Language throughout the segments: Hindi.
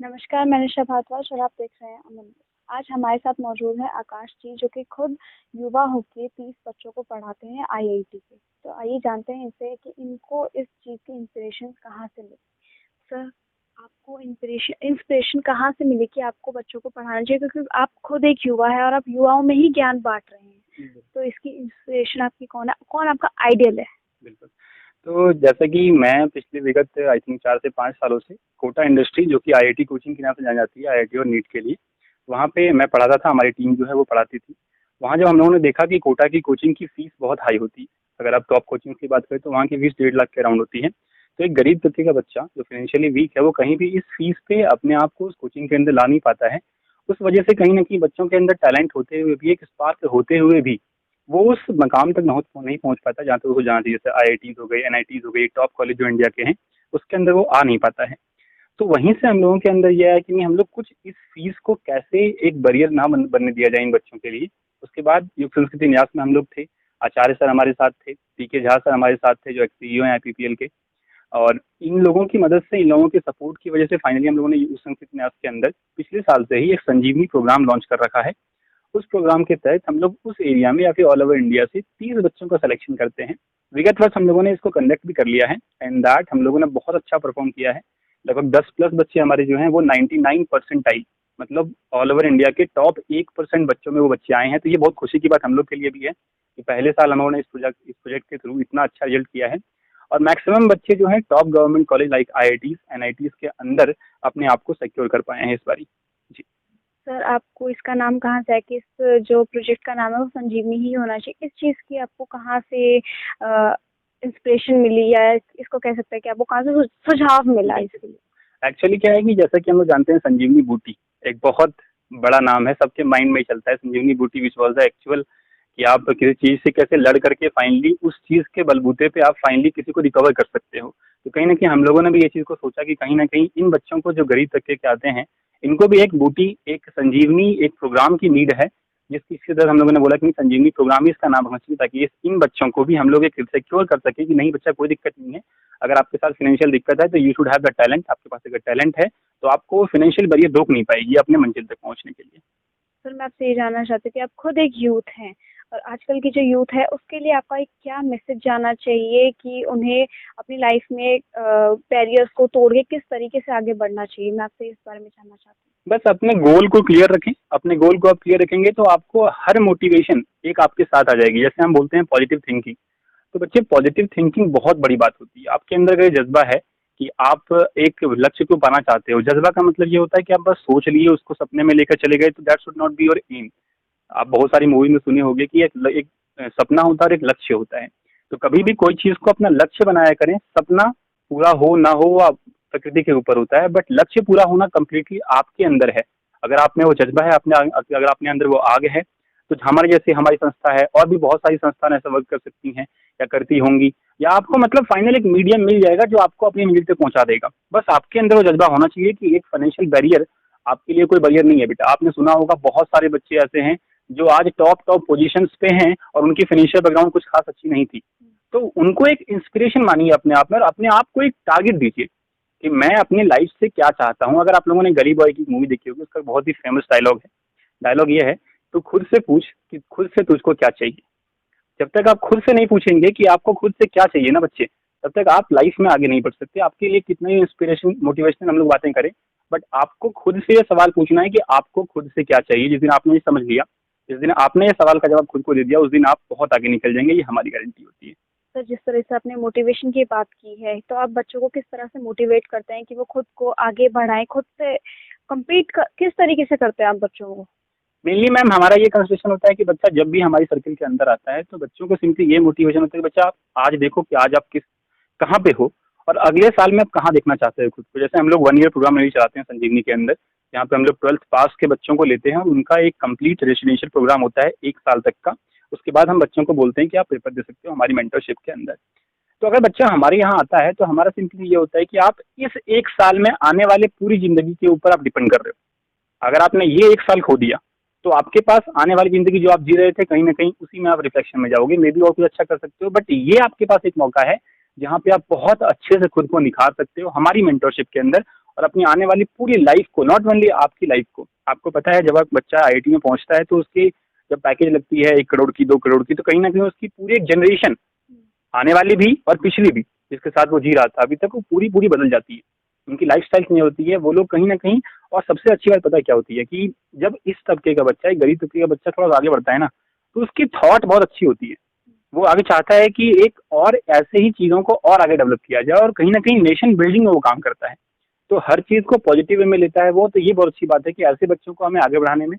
नमस्कार, मैं निशा भारद्वाज और आप देख रहे हैं अमन। आज हमारे साथ मौजूद है आकाश जी, जो कि खुद युवा होके 30 बच्चों को पढ़ाते हैं आईआईटी के। तो आइए जानते हैं इनसे कि इनको इस चीज़ की इंस्पिरेशन कहाँ से मिली। सर, आपको इंस्पिरेशन इंस्पिरेशन कहाँ से मिली कि आपको बच्चों को पढ़ाना चाहिए, क्योंकि आप खुद एक युवा है और आप युवाओं में ही ज्ञान बांट रहे हैं। तो इसकी इंस्पिरेशन आपकी कौन है, कौन आपका आइडियल है? बिल्कुल। तो जैसा कि मैं पिछले विगत आई थिंक 4 से 5 सालों से कोटा इंडस्ट्री, जो कि आईआईटी कोचिंग के नाम से जानी जाती है, आईआईटी और नीट के लिए, वहाँ पे मैं पढ़ाता था। हमारी टीम जो है वो पढ़ाती थी। वहाँ जब हम लोगों ने देखा कि कोटा की कोचिंग की फ़ीस बहुत हाई होती है। अगर आप टॉप कोचिंग की बात करें तो वहाँ की फ़ीस 1.5 लाख के अराउंड होती है। तो एक गरीब तबके का बच्चा जो फाइनेंशियली वीक है, वो कहीं भी इस फ़ीस पे अपने आप को उस कोचिंग के अंदर ला नहीं पाता है। उस वजह से कहीं न कहीं बच्चों के अंदर टैलेंट होते हुए भी, एक स्पार्क होते हुए भी, वो उस मकाम तक नहीं पहुँच पाता जहाँ तक उसको जाना चाहिए। जैसे आईआईटीज़ हो गई, एनआईटीज़ हो गई, टॉप कॉलेज जो इंडिया के हैं, उसके अंदर वो आ नहीं पाता है। तो वहीं से हम लोगों के अंदर ये है कि नहीं, हम लोग कुछ इस फीस को कैसे एक बैरियर ना बनने दिया जाए इन बच्चों के लिए। उसके बाद युग संस्कृति न्यास में हम लोग थे, आचार्य सर हमारे साथ थे, पीके झा सर हमारे साथ थे, जो एक सीईओ हैं आईपीपीएल के। और इन लोगों की मदद से, इन लोगों के सपोर्ट की वजह से फाइनली हम लोगों ने युग संस्कृति न्यास के अंदर पिछले साल से ही एक संजीवनी प्रोग्राम लॉन्च कर रखा है। उस प्रोग्राम के तहत हम लोग उस एरिया में या फिर ऑल ओवर इंडिया से 30 बच्चों का सिलेक्शन करते हैं। विगत वर्ष हम लोगों ने इसको कंडक्ट भी कर लिया है, एंड दैट हम लोगों ने बहुत अच्छा परफॉर्म किया है। लगभग 10 प्लस बच्चे हमारे जो हैं वो 99 परसेंटाइल, मतलब ऑल ओवर इंडिया के टॉप 1% बच्चों में वो बच्चे आए हैं। तो ये बहुत खुशी की बात हम लोग के लिए भी है कि पहले साल हम लोगों ने इस प्रोजेक्ट के थ्रू इतना अच्छा रिजल्ट किया है। और मैक्सिमम बच्चे जो हैं top government college like IITs, NITs के अंदर अपने आप को सिक्योर कर पाए हैं इस बारी। जी। सर, आपको इसका नाम कहाँ से है कि इस जो प्रोजेक्ट का नाम है वो संजीवनी ही होना चाहिए? इस चीज़ की आपको कहाँ से इंस्पिरेशन मिली, या इसको कह सकते हैं कि आपको कहाँ से सुझाव मिला इसके लिए? एक्चुअली क्या है कि जैसा कि हम लोग जानते हैं, संजीवनी बूटी एक बहुत बड़ा नाम है, सबके माइंड में ही चलता है संजीवनी बूटी, विच वॉज द एक्चुअल कि आप किसी चीज़ से कैसे लड़ करके फाइनली उस चीज़ के बलबूते पे आप फाइनली किसी को रिकवर कर सकते हो। तो कहीं ना कहीं हम लोगों ने भी ये चीज़ को सोचा कि कहीं ना कहीं इन बच्चों को, जो गरीब तबके के आते हैं, इनको भी एक बूटी, एक संजीवनी, एक प्रोग्राम की नीड है। जिसकी तरह हम लोगों ने बोला कि संजीवनी प्रोग्राम ही इसका नाम होना चाहिए, ताकि इन बच्चों को भी हम लोग एक सिक्योर कर सके कि नहीं बच्चा, कोई दिक्कत नहीं है। अगर आपके साथ फाइनेंशियल दिक्कत है तो you should have the talent. आपके पास अगर टैलेंट है तो आपको फाइनेंशियल बैरियर रोक नहीं पाएगी अपने मंजिल तक पहुंचने के लिए। सर, मैं आपसे ये जानना चाहती हूँ कि आप खुद एक यूथ हैं, और आजकल की जो यूथ है उसके लिए आपका एक क्या मैसेज जाना चाहिए कि उन्हें अपनी लाइफ में बैरियर्स को तोड़ के किस तरीके से आगे बढ़ना चाहिए? मैं आपसे इस बारे में जानना चाहती हूँ। बस अपने गोल को क्लियर रखें। अपने गोल को आप क्लियर रखेंगे तो आपको हर मोटिवेशन एक आपके साथ आ जाएगी। जैसे हम बोलते हैं पॉजिटिव थिंकिंग, तो बच्चे पॉजिटिव थिंकिंग बहुत बड़ी बात होती है। आपके अंदर अगर जज्बा है कि आप एक लक्ष्य को पाना चाहते हो, जज्बा का मतलब ये होता है कि आप बस सोच लिए, उसको सपने में लेकर चले गए, तो that should not be your aim. आप बहुत सारी मूवी में सुने होंगे कि एक सपना होता है और एक लक्ष्य होता है। तो कभी भी कोई चीज़ को अपना लक्ष्य बनाया करें। सपना पूरा हो ना हो आप प्रकृति के ऊपर होता है, बट लक्ष्य पूरा होना कम्प्लीटली आपके अंदर है। अगर आप में वो जज्बा है, अपने अगर अपने अंदर वो आग है, तो हमारे जैसे हमारी संस्था है, और भी बहुत सारी संस्थान ऐसा वर्क कर सकती हैं या करती होंगी, या आपको मतलब फाइनल एक मीडियम मिल जाएगा जो आपको अपनी मंजिल तक पहुंचा देगा। बस आपके अंदर वो जज्बा होना चाहिए कि एक फाइनेंशियल बैरियर आपके लिए कोई बैरियर नहीं है बेटा। आपने सुना होगा बहुत सारे बच्चे ऐसे हैं जो आज टॉप टॉप पोजीशंस पे हैं और उनकी फाइनेंशियल बैकग्राउंड कुछ खास अच्छी नहीं थी। तो उनको एक इंस्पिरेशन मानिए अपने आप में, और अपने आप को एक टारगेट दीजिए कि मैं अपनी लाइफ से क्या चाहता हूँ। अगर आप लोगों ने गली बॉय की मूवी देखी होगी, उसका बहुत ही फेमस डायलॉग है। डायलॉग ये है, तो खुद से पूछ कि खुद से तुझको क्या चाहिए। जब तक आप खुद से नहीं पूछेंगे कि आपको खुद से क्या चाहिए ना बच्चे, तब तक आप लाइफ में आगे नहीं बढ़ सकते। आपके लिए कितने इंस्पिरेशन मोटिवेशन हम लोग बातें करें, बट आपको खुद से ये सवाल पूछना है कि आपको खुद से क्या चाहिए। जिस दिन आपने ये समझ लिया, जिस दिन आपने ये सवाल का जवाब खुद को दे दिया, उस दिन आप बहुत आगे निकल जाएंगे। ये हमारी गारंटी होती है। सर, जिस तरह से आपने मोटिवेशन की बात की है, तो आप बच्चों को किस तरह से मोटिवेट करते हैं कि वो खुद को आगे बढ़ाएं, खुद से किस तरीके से करते हैं आप बच्चों को? मेनली मैम हमारा ये कंसिडरेशन होता है कि बच्चा जब भी हमारी सर्किल के अंदर आता है, तो बच्चों को सिंपली ये मोटिवेशन होता है कि बच्चा आप आज देखो कि आज आप कहाँ पे हो, और अगले साल में आप कहाँ देखना चाहते हो खुद को। जैसे हम लोग 1 ईयर प्रोग्राम नहीं चलाते हैं संजीवनी के अंदर, जहाँ पे हम लोग 12th पास के बच्चों को लेते हैं और उनका एक कंप्लीट रेजिडेंशियल प्रोग्राम होता है 1 साल तक का। उसके बाद हम बच्चों को बोलते हैं कि आप पेपर दे सकते हो हमारी मेंटरशिप के अंदर। तो अगर बच्चा हमारे यहाँ आता है तो हमारा सिंपली ये होता है कि आप इस 1 साल में आने वाले पूरी ज़िंदगी के ऊपर आप डिपेंड कर रहे हो। अगर आपने ये 1 साल खो दिया, तो आपके पास आने वाली ज़िंदगी जो आप जी रहे थे, कहीं न कहीं उसी में आप रिफ्लेक्शन में जाओगे। मे बी और कुछ अच्छा कर सकते हो, बट ये आपके पास एक मौका है जहाँ पे आप बहुत अच्छे से खुद को निखार सकते हो हमारी मेंटरशिप के अंदर, और अपनी आने वाली पूरी लाइफ को, नॉट ओनली आपकी लाइफ को। आपको पता है जब आप बच्चा आईआईटी में पहुंचता है तो उसके जब पैकेज लगती है 1 करोड़ की, 2 करोड़ की, तो कहीं ना कहीं उसकी पूरी एक जनरेशन, आने वाली भी और पिछली भी, जिसके साथ वो जी रहा था अभी तक, वो पूरी पूरी बदल जाती है। उनकी लाइफ स्टाइल चेंज होती है, वो लोग कहीं ना कहीं। और सबसे अच्छी बात पता है क्या होती है कि जब इस तबके का बच्चा, एक गरीब तबके का बच्चा थोड़ा सा आगे बढ़ता है ना, तो उसकी थॉट बहुत अच्छी होती है। वो आगे चाहता है कि एक और ऐसे ही चीज़ों को और आगे डेवलप किया जाए, और कहीं ना कहीं नेशन बिल्डिंग में वो काम करता है। तो हर चीज़ को पॉजिटिव वे में लेता है वो। तो ये बहुत अच्छी बात है कि ऐसे बच्चों को हमें आगे बढ़ाने में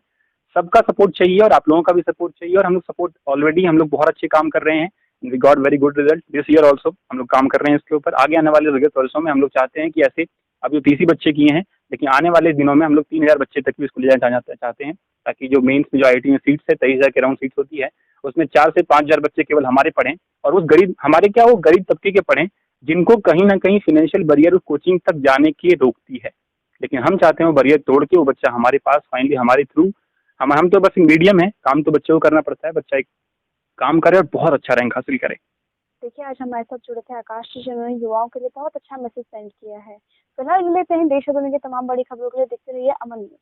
सबका सपोर्ट चाहिए, और आप लोगों का भी सपोर्ट चाहिए। और हम लोग सपोर्ट ऑलरेडी, हम लोग बहुत अच्छे काम कर रहे हैं। We got very good result this year also. हम लोग काम कर रहे हैं इसके ऊपर। आगे आने वाले विगत वर्षों में हम लोग चाहते हैं कि ऐसे, अब जो 30 ही बच्चे किए हैं, लेकिन आने वाले दिनों में हम लोग 3000 बच्चे तक भी इसको ले जाना चाहते हैं, ताकि जो मेंस में जो आईआईटी में सीट्स है 23,000 के अराउंड सीट्स होती है, उसमें 4 से 5,000 बच्चे केवल हमारे पढ़ें। और उस गरीब, हमारे क्या, वो गरीब तबके के पढ़ें जिनको कहीं ना कहीं फाइनेंशियल बैरियर उस कोचिंग तक जाने की रोकती है। लेकिन हम चाहते हैं वो बैरियर तोड़ के वो बच्चा हमारे पास फाइनली हमारे थ्रू, हम तो बस मीडियम है, काम तो बच्चे को करना पड़ता है। बच्चा एक काम करे और बहुत अच्छा रैंक हासिल करे। देखिए, आज हमारे साथ जुड़े थे आकाश जी, जिन्होंने युवाओं के लिए बहुत अच्छा मैसेज सेंड किया है। फिलहाल लेते हैं देश और दुनिया की तमाम बड़ी खबरों के लिए देखते रहिए अमन न्यूज।